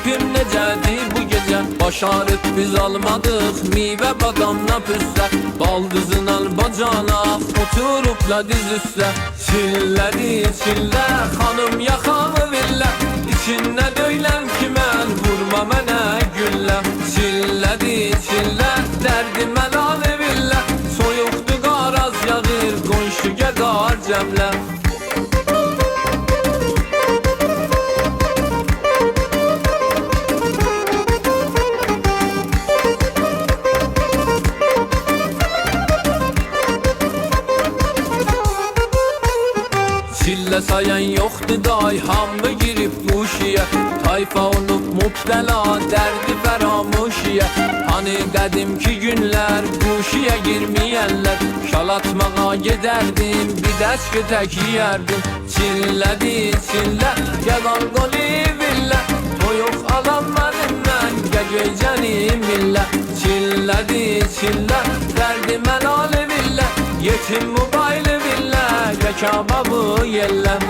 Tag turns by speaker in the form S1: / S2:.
S1: Keyfim necədir bu gecə? Başarıb biz almadıq meyvə badamla püssə. Baldızın albacana oturubla diz üstə. Çillədi çillə xanım yaxamı villə. İçinə döyləm ki mən vurma mənə güllə. Çillədi çillə dərdimə lalə villə. Soyuqdu qaraz yağır qonşu gedar cəmlə. Çillə sayan yoxdur day, hamı girib quşiyə. Tayfa olub mübtəla, dərdi fəramuşiyə. Hani dedim ki günlər, quşiyə girməyənlər. Şal atmağa gedərdim, bir dəski tək yiyərdim. Çillədi çillə, gədan qoli villə. Toyuq alan mənim mən, gəgöycənim millə. Çillədi çillə, dərdi mənalı villə. Yetim mübaylı villə, rekababı yelləm.